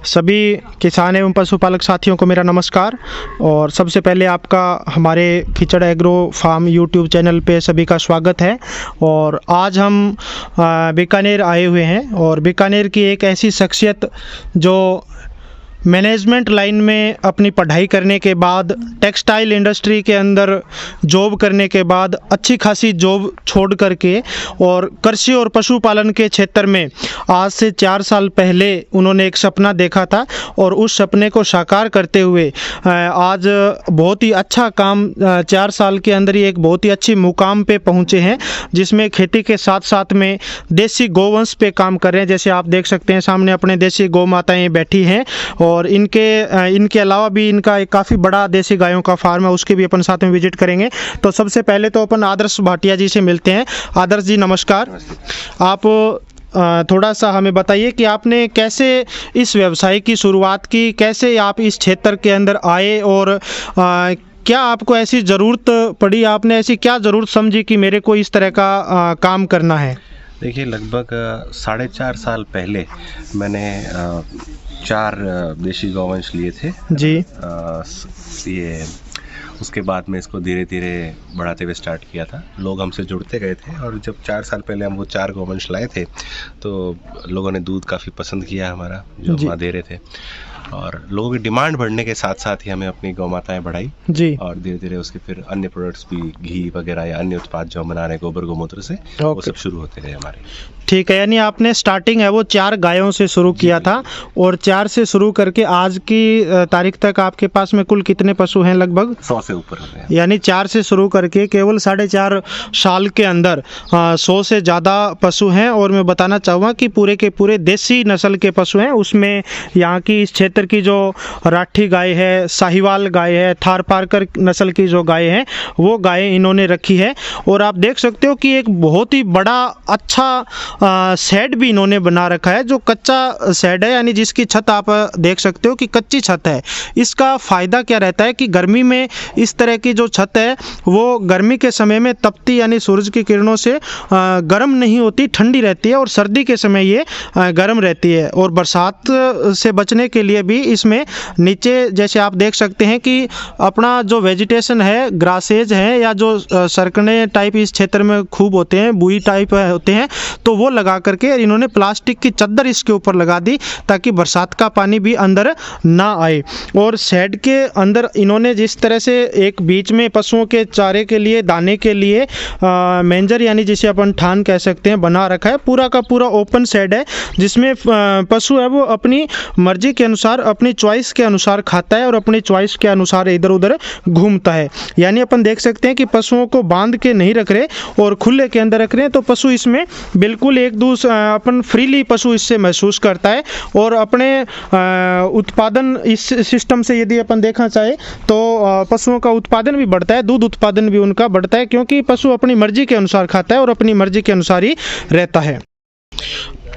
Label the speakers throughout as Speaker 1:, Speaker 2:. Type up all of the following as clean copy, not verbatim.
Speaker 1: सभी किसान एवं पशुपालक साथियों को मेरा नमस्कार। और सबसे पहले आपका हमारे कीचड़ एग्रो फार्म यूट्यूब चैनल पे सभी का स्वागत है। और आज हम बीकानेर आए हुए हैं और बीकानेर की एक ऐसी शख्सियत जो मैनेजमेंट लाइन में अपनी पढ़ाई करने के बाद टेक्सटाइल इंडस्ट्री के अंदर जॉब करने के बाद अच्छी खासी जॉब छोड़ करके और कृषि और पशुपालन के क्षेत्र में आज से 4 साल पहले उन्होंने एक सपना देखा था और उस सपने को साकार करते हुए आज बहुत ही अच्छा काम 4 साल के अंदर ही एक बहुत ही अच्छी मुकाम पे पहुंचे हैं, जिसमें खेती के साथ साथ में देसी गोवंश पे काम कर रहे हैं। जैसे आप देख सकते हैं सामने अपने देसी गौ माताएँ बैठी हैं और इनके अलावा भी इनका एक काफ़ी बड़ा देसी गायों का फार्म है, उसके भी अपन साथ में विजिट करेंगे। तो सबसे पहले तो अपन आदर्श भाटिया जी से मिलते हैं। आदर्श जी नमस्कार। आप थोड़ा सा हमें बताइए कि आपने कैसे इस व्यवसाय की शुरुआत की, कैसे आप इस क्षेत्र के अंदर आए और क्या आपको ऐसी ज़रूरत पड़ी, आपने ऐसी क्या ज़रूरत समझी कि मेरे को इस तरह का काम करना है?
Speaker 2: देखिए, लगभग 4.5 साल पहले मैंने 4 देशी गौवंश लिए थे
Speaker 1: जी।
Speaker 2: ये उसके बाद में इसको धीरे धीरे बढ़ाते हुए स्टार्ट किया था। लोग हमसे जुड़ते गए थे और जब 4 साल पहले हम वो 4 गौवंश लाए थे तो लोगों ने दूध काफ़ी पसंद किया हमारा, जो हम दे रहे थे। और लोगों की डिमांड बढ़ने के साथ साथ ही हमें अपनी गौ माताएँ बढ़ाई
Speaker 1: जी।
Speaker 2: और धीरे धीरे उसके फिर अन्य प्रोडक्ट्स भी, घी वगैरह या अन्य उत्पाद जो हम बना रहे हैं गोबर गोमूत्र से, वो सब शुरू होते गए हमारे।
Speaker 1: ठीक है, यानी आपने स्टार्टिंग है वो 4 गायों से शुरू किया था और 4 से शुरू करके आज की तारीख तक आपके पास में कुल कितने पशु हैं? लगभग
Speaker 2: 100 से ऊपर हो गए।
Speaker 1: यानी 4 से शुरू करके केवल 4.5 साल के अंदर 100 से ज़्यादा पशु हैं। और मैं बताना चाहूँगा कि पूरे के पूरे देसी नस्ल के पशु हैं। उसमें यहाँ की इस क्षेत्र की जो राठी गाय है, साहिवाल गाय है, थारपारकर नस्ल की जो गाय हैं वो गायें इन्होंने रखी है। और आप देख सकते हो कि एक बहुत ही बड़ा अच्छा शेड भी इन्होंने बना रखा है, जो कच्चा शेड है, यानी जिसकी छत आप देख सकते हो कि कच्ची छत है। इसका फ़ायदा क्या रहता है कि गर्मी में इस तरह की जो छत है वो गर्मी के समय में तपती यानी सूरज की किरणों से गर्म नहीं होती, ठंडी रहती है और सर्दी के समय ये गर्म रहती है। और बरसात से बचने के लिए भी इसमें नीचे जैसे आप देख सकते हैं कि अपना जो वेजिटेशन है, ग्रासेज है या जो सरकने टाइप इस क्षेत्र में खूब होते हैं, बुई टाइप होते हैं, तो वो लगा करके इन्होंने प्लास्टिक की चद्दर इसके ऊपर लगा दी ताकि बरसात का पानी भी अंदर ना आए। और शेड के अंदर इन्होंने जिस तरह से एक बीच में पशुओं के चारे के लिए, दाने के लिए मेंजर यानी जिसे अपन ठान कह सकते हैं बना रखा है। पूरा का पूरा ओपन शेड है जिसमें पशु है वो अपनी मर्जी के अनुसार, अपनी चॉइस के अनुसार खाता है और अपनी चॉइस के अनुसार इधर उधर घूमता है। यानी अपन देख सकते हैं कि पशुओं को बांध के नहीं रख रहे और खुले के अंदर रख रहे हैं, तो पशु इसमें बिल्कुल एक दूसरे अपन फ्रीली पशु इससे महसूस करता है। और अपने उत्पादन इस सिस्टम से यदि अपन देखना चाहे तो पशुओं का उत्पादन भी बढ़ता है, दूध उत्पादन भी उनका बढ़ता है, क्योंकि पशु अपनी मर्जी के अनुसार खाता है और अपनी मर्जी के अनुसार ही रहता है।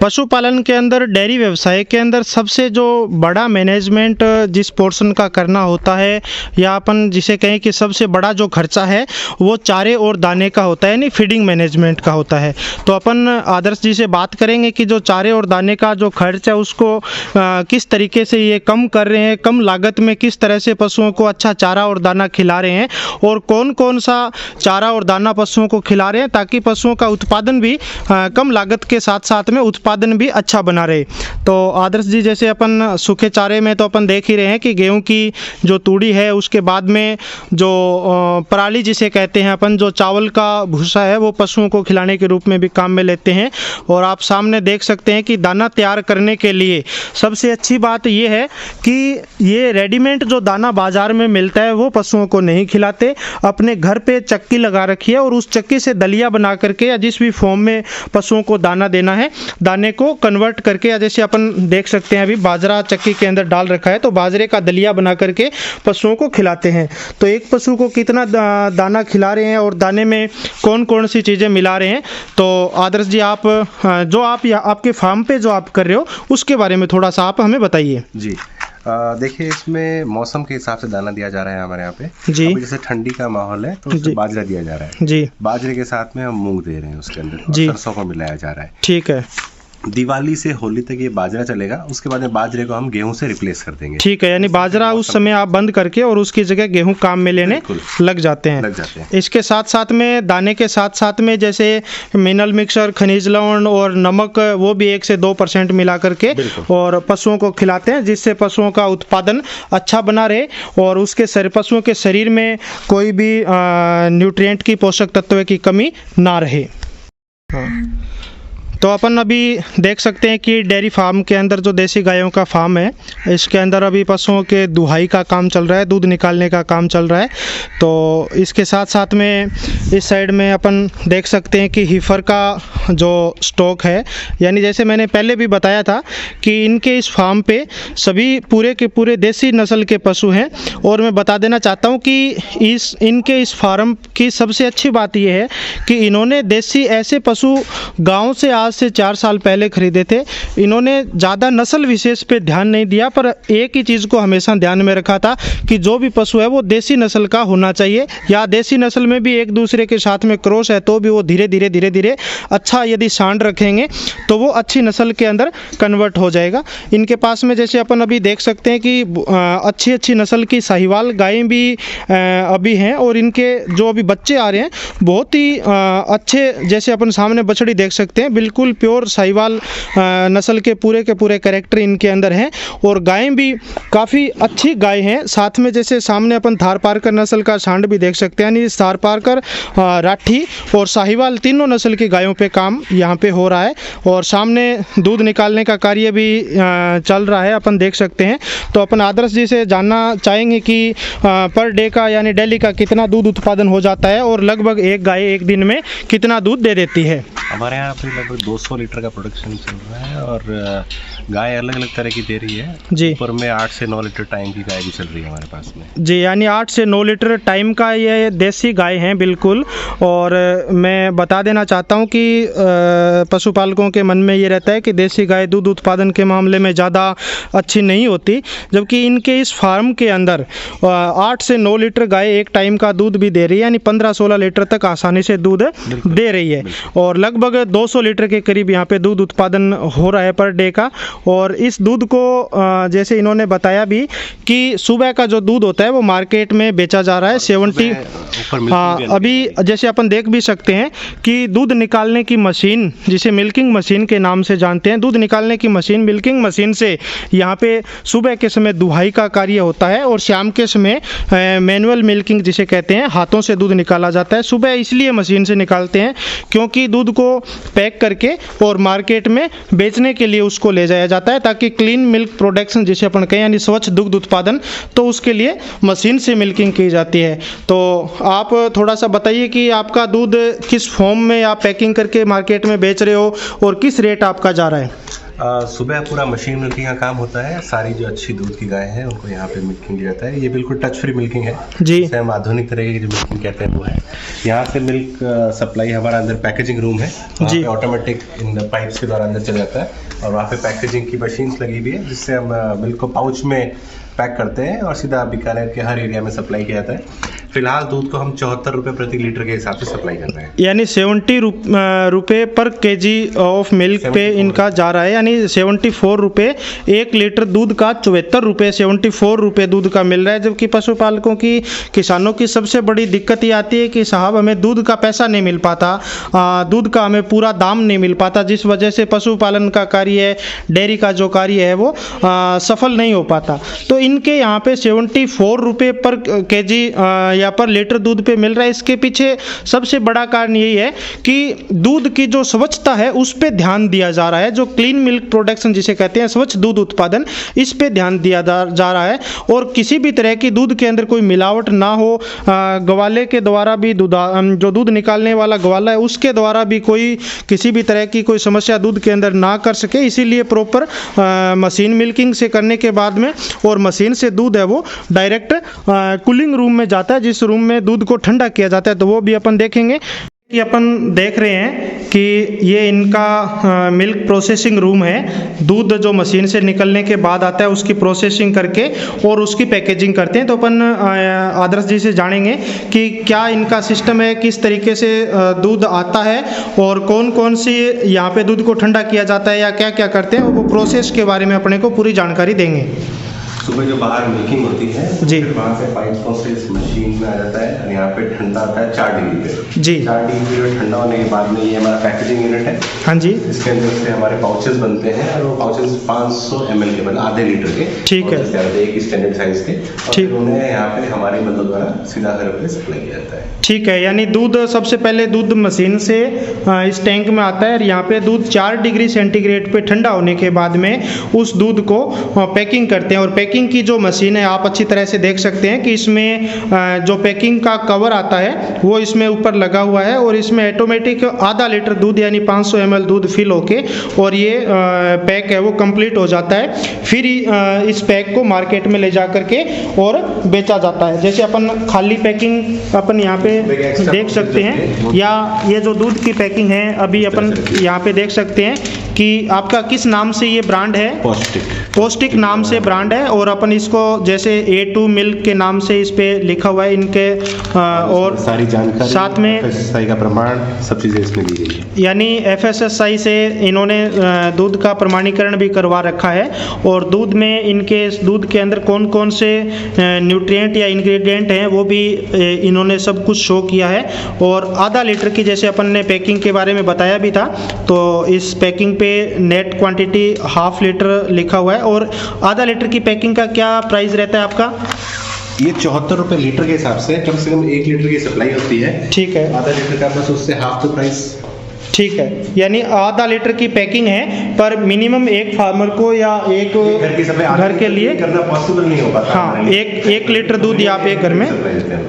Speaker 1: पशुपालन के अंदर, डेयरी व्यवसाय के अंदर सबसे जो बड़ा मैनेजमेंट जिस पोर्शन का करना होता है, या अपन जिसे कहें कि सबसे बड़ा जो खर्चा है वो चारे और दाने का होता है, यानी फीडिंग मैनेजमेंट का होता है। तो अपन आदर्श जी से बात करेंगे कि जो चारे और दाने का जो खर्च है उसको किस तरीके से ये कम कर रहे हैं, कम लागत में किस तरह से पशुओं को अच्छा चारा और दाना खिला रहे हैं और कौन कौन सा चारा और दाना पशुओं को खिला रहे हैं ताकि पशुओं का उत्पादन भी कम लागत के साथ साथ में उत्पादन भी अच्छा बना रहे। तो आदर्श जी, जैसे अपन सूखे चारे में तो अपन देख ही रहे हैं कि गेहूं की जो तूड़ी है, उसके बाद में जो पराली जिसे कहते हैं अपन, जो चावल का भूसा है वो पशुओं को खिलाने के रूप में भी काम में लेते हैं। और आप सामने देख सकते हैं कि दाना तैयार करने के लिए सबसे अच्छी बात ये है कि ये रेडीमेड जो दाना बाजार में मिलता है वो पशुओं को नहीं खिलाते, अपने घर पे चक्की लगा रखी है और उस चक्की से दलिया बना करके या जिस भी फॉर्म में पशुओं को दाना देना है, दाने को कन्वर्ट करके, या जैसे अपन देख सकते हैं अभी बाजरा चक्की के अंदर डाल रखा है तो बाजरे का दलिया बना करके पशुओं को खिलाते हैं। तो एक पशु को कितना दाना खिला रहे हैं और दाने में कौन कौन सी चीज़ें मिला रहे हैं, तो आदर्श जी आप जो आप आपके फार्म पे जो आप कर रहे हो उसके बारे में थोड़ा सा आप हमें बताइए।
Speaker 2: जी, देखिए, इसमें मौसम के हिसाब से दाना दिया जा रहा है हमारे यहाँ पे।
Speaker 1: जी।
Speaker 2: अभी जैसे ठंडी का माहौल है तो उसमें बाजरा दिया जा रहा है।
Speaker 1: जी।
Speaker 2: बाजरे के साथ में हम मूंग दे रहे हैं उसके अंदर, और
Speaker 1: जी।
Speaker 2: सरसों को मिलाया जा रहा है।
Speaker 1: ठीक है।
Speaker 2: दिवाली से होली तक ये बाजरा चलेगा, उसके बाद में बाजरे को हम गेहूं से रिप्लेस कर देंगे।
Speaker 1: ठीक है, यानी बाजरा उस समय आप बंद करके और उसकी जगह गेहूं काम में लेने
Speaker 2: बिल्कुल।
Speaker 1: लग जाते हैं।
Speaker 2: लग जाते हैं।
Speaker 1: इसके साथ साथ में दाने के साथ साथ में जैसे मिनरल मिक्सर, खनिज लवण और नमक, वो भी 1 से 2% मिला करके
Speaker 2: बिल्कुल।
Speaker 1: और पशुओं को खिलाते हैं, जिससे पशुओं का उत्पादन अच्छा बना रहे और उसके पशुओं के शरीर में कोई भी न्यूट्रिएंट की, पोषक तत्व की कमी ना रहे। तो अपन अभी देख सकते हैं कि डेयरी फार्म के अंदर जो देसी गायों का फार्म है, इसके अंदर अभी पशुओं के दुहाई का काम चल रहा है, दूध निकालने का काम चल रहा है। तो इसके साथ साथ में इस साइड में अपन देख सकते हैं कि हीफर का जो स्टॉक है, यानी जैसे मैंने पहले भी बताया था कि इनके इस फार्म पे सभी पूरे के पूरे देसी नस्ल के पशु हैं। और मैं बता देना चाहता हूँ कि इनके इस फार्म की सबसे अच्छी बात यह है कि इन्होंने देसी ऐसे पशु गाँव से आज से 4 साल पहले खरीदे थे। इन्होंने ज़्यादा नस्ल विशेष पे ध्यान नहीं दिया, पर एक ही चीज़ को हमेशा ध्यान में रखा था कि जो भी पशु है वो देसी नस्ल का होना चाहिए, या देसी नस्ल में भी एक दूसरे के साथ में क्रॉस है तो भी वो धीरे धीरे अच्छा यदि सांड रखेंगे तो वो अच्छी नस्ल के अंदर कन्वर्ट हो जाएगा। इनके पास में जैसे अपन अभी देख सकते हैं कि अच्छी नस्ल की साहिवाल गायें भी अभी हैं और इनके जो अभी बच्चे आ रहे हैं बहुत ही अच्छे, जैसे अपन सामने बछड़ी देख सकते हैं, बिल्कुल प्योर साहिवाल नस्ल के पूरे कैरेक्टर इनके अंदर हैं और गायें भी काफ़ी अच्छी गाय हैं। साथ में जैसे सामने अपन थारपारकर नस्ल का सांड भी देख सकते हैं, यानी थारपारकर, राठी और साहिवाल तीनों नस्ल की गायों पे काम यहाँ पे हो रहा है और सामने दूध निकालने का कार्य भी चल रहा है, अपन देख सकते हैं। तो अपन आदर्श जी से जानना चाहेंगे कि पर डे का यानी डेली का कितना दूध उत्पादन हो जाता है और लगभग एक गाय एक दिन में कितना दूध दे देती है।
Speaker 2: हमारे यहाँ पे लगभग 200 लीटर का प्रोडक्शन चल रहा है और गाय अलग अलग तरह की दे रही है
Speaker 1: जी।
Speaker 2: ऊपर में 8 से 9 लीटर टाइम की गाय भी चल रही है हमारे पास में
Speaker 1: जी, यानी 8 से 9 लीटर टाइम का ये देसी गाय हैं बिल्कुल। और मैं बता देना चाहता हूँ कि पशुपालकों के मन में ये रहता है कि देसी गाय दूध उत्पादन के मामले में ज़्यादा अच्छी नहीं होती, जबकि इनके इस फार्म के अंदर 8 से 9 लीटर गाय एक टाइम का दूध भी दे रही है, यानी 15-16 लीटर तक आसानी से दूध दे रही है और लगभग 200 लीटर के करीब यहाँ पे दूध उत्पादन हो रहा है पर डे का। और इस दूध को जैसे इन्होंने बताया भी कि सुबह का जो दूध होता है वो मार्केट में बेचा जा रहा है 70। हाँ, अभी जैसे अपन देख भी सकते हैं कि दूध निकालने की मशीन, जिसे मिल्किंग मशीन के नाम से जानते हैं, दूध निकालने की मशीन, मिल्किंग मशीन से यहाँ पे सुबह के समय दुहाई का कार्य होता है और शाम के समय मैनुअल मिल्किंग जिसे कहते हैं, हाथों से दूध निकाला जाता है। सुबह इसलिए मशीन से निकालते हैं क्योंकि दूध को पैक करके और मार्केट में बेचने के लिए उसको ले जाया जाता है, ताकि क्लीन मिल्क प्रोडक्शन जिसे अपन कहें यानी स्वच्छ दुग्ध उत्पादन, तो उसके लिए मशीन से मिल्किंग की जाती है। तो आप थोड़ा सा बताइए कि आपका दूध किस फॉर्म में आप पैकिंग करके मार्केट में बेच रहे हो और किस रेट आपका जा रहा है?
Speaker 2: सुबह पूरा मशीन मिल्किंग का काम होता है। सारी जो अच्छी दूध की गाय हैं उनको यहाँ पे मिल्किंग की जाता है। ये बिल्कुल टच फ्री मिल्किंग है
Speaker 1: जी।
Speaker 2: जिसे हम आधुनिक तरह की जो मिल्किंग कहते हैं वो है। यहाँ से मिल्क सप्लाई हमारा अंदर पैकेजिंग रूम है, वहाँ पे ऑटोमेटिक इन पाइप्स के द्वारा अंदर चल जाता है और वहाँ पे पैकेजिंग की मशीन्स लगी हुई है जिससे हम मिल्क को पाउच में पैक करते हैं और सीधा बीकानेर के हर एरिया में सप्लाई किया जाता है। फिलहाल दूध को हम 74 रुपये प्रति लीटर के हिसाब से सप्लाई कर रहे हैं,
Speaker 1: यानी 70 रुपये पर केजी ऑफ मिल्क पे इनका जा रहा है, यानी 74 रुपये 1 लीटर दूध का 74 रुपये 74 रुपये दूध का मिल रहा है। जबकि पशुपालकों की, किसानों की सबसे बड़ी दिक्कत ये आती है कि साहब हमें दूध का पैसा नहीं मिल पाता, दूध का हमें पूरा दाम नहीं मिल पाता, जिस वजह से पशुपालन का कार्य, डेयरी का जो कार्य है वो सफल नहीं हो पाता। तो इनके यहाँ पे 74 रुपये पर केजी या पर लीटर दूध पे मिल रहा है। इसके पीछे सबसे बड़ा कारण यही है कि दूध की जो स्वच्छता है उस पे ध्यान दिया जा रहा है, जो क्लीन मिल्क प्रोडक्शन जिसे कहते हैं, स्वच्छ दूध उत्पादन, इस पे ध्यान दिया जा रहा है और किसी भी तरह की दूध के अंदर कोई मिलावट ना हो। गवाले के द्वारा भी जो दूध निकालने वाला गवाला है उसके द्वारा भी कोई किसी भी तरह की कोई समस्या दूध के अंदर ना कर सके, इसीलिए प्रॉपर मशीन मिल्किंग से करने के बाद में और मशीन से दूध है वो डायरेक्ट कूलिंग रूम में जाता है, जिस रूम में दूध को ठंडा किया जाता है, तो वो भी अपन देखेंगे। कि अपन देख रहे हैं कि ये इनका मिल्क प्रोसेसिंग रूम है। दूध जो मशीन से निकलने के बाद आता है उसकी प्रोसेसिंग करके और उसकी पैकेजिंग करते हैं। तो अपन आदर्श जी से जानेंगे कि क्या इनका सिस्टम है, किस तरीके से दूध आता है और कौन कौन सी यहाँ पे दूध को ठंडा किया जाता है या क्या क्या करते हैं, वो प्रोसेस के बारे में अपने को पूरी जानकारी देंगे।
Speaker 2: सुबह जो बाहर मिल्किंग होती है
Speaker 1: जी।
Speaker 2: फिर वहाँ से पाइपों से इस मशीन में आ जाता है और यहाँ पे ठंडा आता है 4 डिग्री पे।
Speaker 1: जी।
Speaker 2: 4 डिग्री पे ठंडा होने के बाद में ये हमारा पैकेजिंग यूनिट है।
Speaker 1: हाँ जी।
Speaker 2: इसके अंदर से हमारे पाउचेस बनते हैं और वो पाउचेस 500 ml के, मतलब आधे लीटर के।
Speaker 1: ठीक है।
Speaker 2: एक स्टैंडर्ड साइज के।
Speaker 1: ठीक।
Speaker 2: उन्हें यहाँ पे हमारे बंदों द्वारा सीधा घर पे सप्लाई किया जाता है।
Speaker 1: ठीक है, यानी दूध सबसे पहले दूध मशीन से इस टैंक में आता है और यहाँ पे दूध 4 डिग्री सेंटीग्रेड पे ठंडा होने के बाद में उस दूध को पैकिंग करते हैं। और पैकिंग की जो मशीन है आप अच्छी तरह से देख सकते हैं कि इसमें जो पैकिंग का कवर आता है वो इसमें ऊपर लगा हुआ है और इसमें ऑटोमेटिक आधा लीटर दूध यानी 500 ml दूध फिल होके और ये पैक है वो कंप्लीट हो जाता है। फिर इस पैक को मार्केट में ले जा करके और बेचा जाता है। जैसे अपन खाली पैकिंग अपन यहाँ पे देख सकते हैं, या ये जो दूध की पैकिंग है अभी अपन यहाँ पे देख सकते हैं कि आपका किस नाम से ये ब्रांड है? पौष्टिक नाम से ब्रांड है। और अपन इसको जैसे A2 मिल्क के नाम से इस पे लिखा हुआ है इनके और
Speaker 2: सारी जानकारी
Speaker 1: साथ में
Speaker 2: FSSAI का प्रमाण सब चीज़ें इसमें दी गई है।
Speaker 1: यानी FSSAI से इन्होंने दूध का प्रमाणीकरण भी करवा रखा है और दूध में इनके दूध के अंदर कौन कौन से न्यूट्रिएंट या इंग्रेडिएंट हैं वो भी इन्होंने सब कुछ शो किया है। और आधा लीटर की जैसे अपन ने पैकिंग के बारे में बताया भी था, तो इस पैकिंग पे नेट क्वांटिटी ½ लीटर लिखा हुआ है। और आधा लीटर की पैकिंग का क्या प्राइस रहता है आपका?
Speaker 2: ये 74 रुपये लीटर के हिसाब से कम 1 लीटर की सप्लाई होती है।
Speaker 1: ठीक है।
Speaker 2: आधा लीटर का बस उससे हाफ द प्राइस।
Speaker 1: ठीक है, यानी आधा लीटर की पैकिंग है पर मिनिमम एक फार्मर को या एक घर के लिए
Speaker 2: करना पॉसिबल नहीं हो पाता।
Speaker 1: हाँ, एक लीटर दूध ही आप एक घर में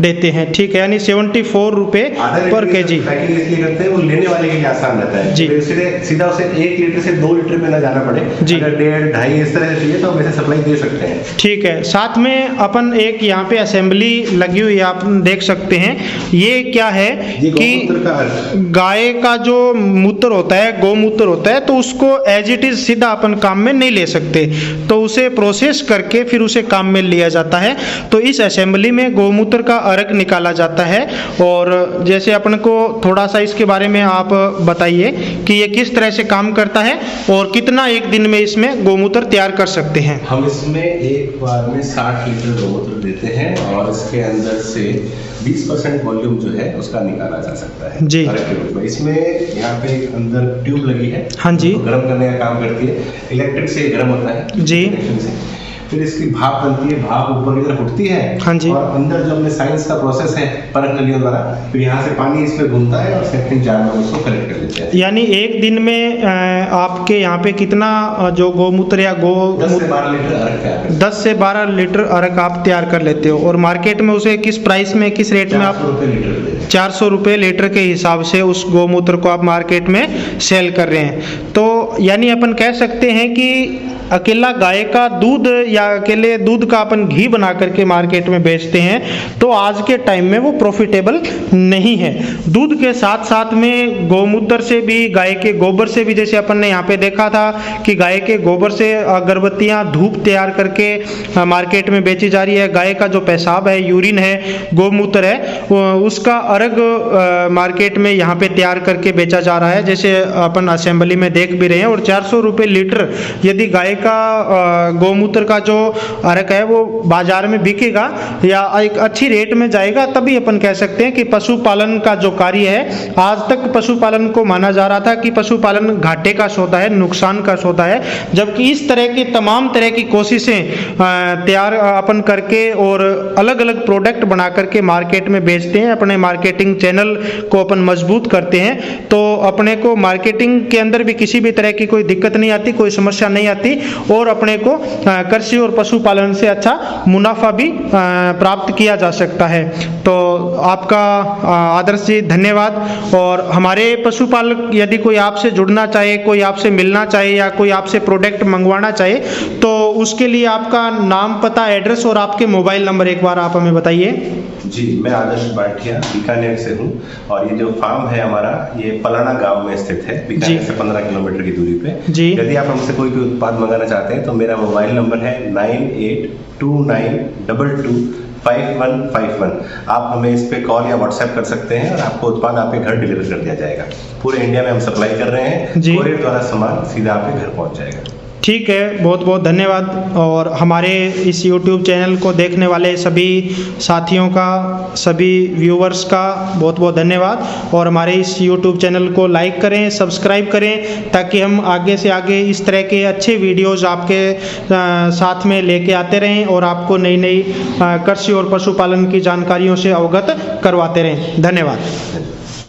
Speaker 1: देते हैं। ठीक है, यानी 74 रुपये पर केजी।
Speaker 2: पैकिंग इसलिए करते हैं वो लेने वाले के लिए आसान रहता है
Speaker 1: जी।
Speaker 2: सीधा उसे 1 लीटर से 2 लीटर में ना जाना पड़े जी। अगर 1.5 2.5 इस तरह से चाहिए तो हम ऐसे सप्लाई दे सकते हैं।
Speaker 1: ठीक है, साथ में अपन एक यहाँ पे असेंबली लगी हुई है आप देख सकते हैं। ये क्या है कि गाय का जो मूत्र होता है, गौमूत्र होता है, तो उसको एज इट इज सीधा अपन काम में नहीं ले सकते, तो उसे प्रोसेस करके फिर उसे काम में लिया जाता है। तो इस असेंबली में गौमूत्र का अर्क निकाला जाता है। और जैसे अपन को थोड़ा सा इसके बारे में आप बताइए कि ये किस तरह से काम करता है और कितना एक दिन में इसमें गौमूत्र तैयार कर सकते हैं।
Speaker 2: हम इसमें एक बार में 60 लीटर गौमूत्र देते हैं और इसके अंदर से 20% वॉल्यूम जो है उसका निकाला जा सकता है
Speaker 1: जी।
Speaker 2: इसमें यहाँ पे एक अंदर ट्यूब लगी है।
Speaker 1: हाँ जी।
Speaker 2: गर्म करने का काम करती है, इलेक्ट्रिक से गर्म होता है जी। फिर इसकी भाप बनती है, भाप ऊपर की तरफ उठती है।
Speaker 1: हाँ जी।
Speaker 2: और अंदर जो अपने साइंस का प्रोसेस है परख नलियों द्वारा, फिर यहाँ से पानी इसमें घूमता है और सेप्टिक जार में उसको कलेक्ट कर लेते हैं।
Speaker 1: यानी एक दिन में आपके यहाँ पे कितना जो गौमूत्र या
Speaker 2: 10 से 12 लीटर अर्क
Speaker 1: 10 से 12 लीटर अर्क आप तैयार कर लेते हो और मार्केट में उसे किस प्राइस में, किस रेट में आप? 400 रुपये लीटर के हिसाब से उस गौमूत्र को आप मार्केट में सेल कर रहे हैं। तो यानी अपन कह सकते हैं कि अकेला गाय का दूध या अकेले दूध का अपन घी बना करके मार्केट में बेचते हैं तो आज के टाइम में वो प्रॉफिटेबल नहीं है। दूध के साथ साथ में गौमूत्र से भी, गाय के गोबर से भी, जैसे अपन ने यहाँ पे देखा था कि गाय के गोबर से अगरबत्तियाँ, धूप तैयार करके मार्केट में बेची जा रही है। गाय का जो पेशाब है, यूरिन है, गौमूत्र है, उसका अर्ग मार्केट में यहाँ पे तैयार करके बेचा जा रहा है, जैसे अपन असेंबली में देख भी रहे हैं। और 400 रुपये लीटर यदि गाय का गौमूत्र का जो अर्क है वो बाजार में बिकेगा या एक अच्छी रेट में जाएगा, तभी अपन कह सकते हैं कि पशुपालन का जो कार्य है, आज तक पशुपालन को माना जा रहा था कि पशुपालन घाटे का सौदा है, नुकसान का सौदा है, जबकि इस तरह की तमाम तरह की कोशिशें तैयार अपन करके और अलग अलग प्रोडक्ट बना करके मार्केट में बेचते हैं, अपने मार्केटिंग चैनल को अपन मजबूत करते हैं। तो अपने को मार्केटिंग के अंदर भी किसी भी तरह की कोई दिक्कत नहीं आती, कोई समस्या नहीं आती और अपने को कृषि और पशुपालन से अच्छा मुनाफा भी प्राप्त किया जा सकता है। तो आपका आदर्श जी धन्यवाद। और हमारे पशुपालक यदि कोई आपसे जुड़ना चाहे, कोई आपसे मिलना चाहे या कोई आपसे प्रोडक्ट मंगवाना चाहे तो उसके लिए आपका नाम, पता, एड्रेस और आपके मोबाइल नंबर एक बार आप हमें बताइए।
Speaker 2: जी, मैं आदर्श बाठिया बीकानेर से हूँ और ये जो फार्म है हमारा ये पलाना गांव में स्थित है, बीकानेर से 15 किलोमीटर की दूरी पे।
Speaker 1: जी।
Speaker 2: यदि आप हमसे कोई भी उत्पाद मंगाना चाहते हैं तो मेरा मोबाइल नंबर है 9829225151। आप हमें इस पे कॉल या व्हाट्सएप कर सकते हैं और आपको उत्पाद आपके घर डिलीवर कर दिया जाएगा। पूरे इंडिया में हम सप्लाई कर रहे हैं, कोरियर द्वारा सामान सीधा आपके घर पहुंच जाएगा।
Speaker 1: ठीक है, बहुत बहुत धन्यवाद। और हमारे इस YouTube चैनल को देखने वाले सभी साथियों का, सभी व्यूवर्स का बहुत बहुत धन्यवाद। और हमारे इस YouTube चैनल को लाइक करें, सब्सक्राइब करें ताकि हम आगे से आगे इस तरह के अच्छे वीडियोज़ आपके साथ में लेके आते रहें और आपको नई नई कृषि और पशुपालन की जानकारियों से अवगत करवाते रहें। धन्यवाद।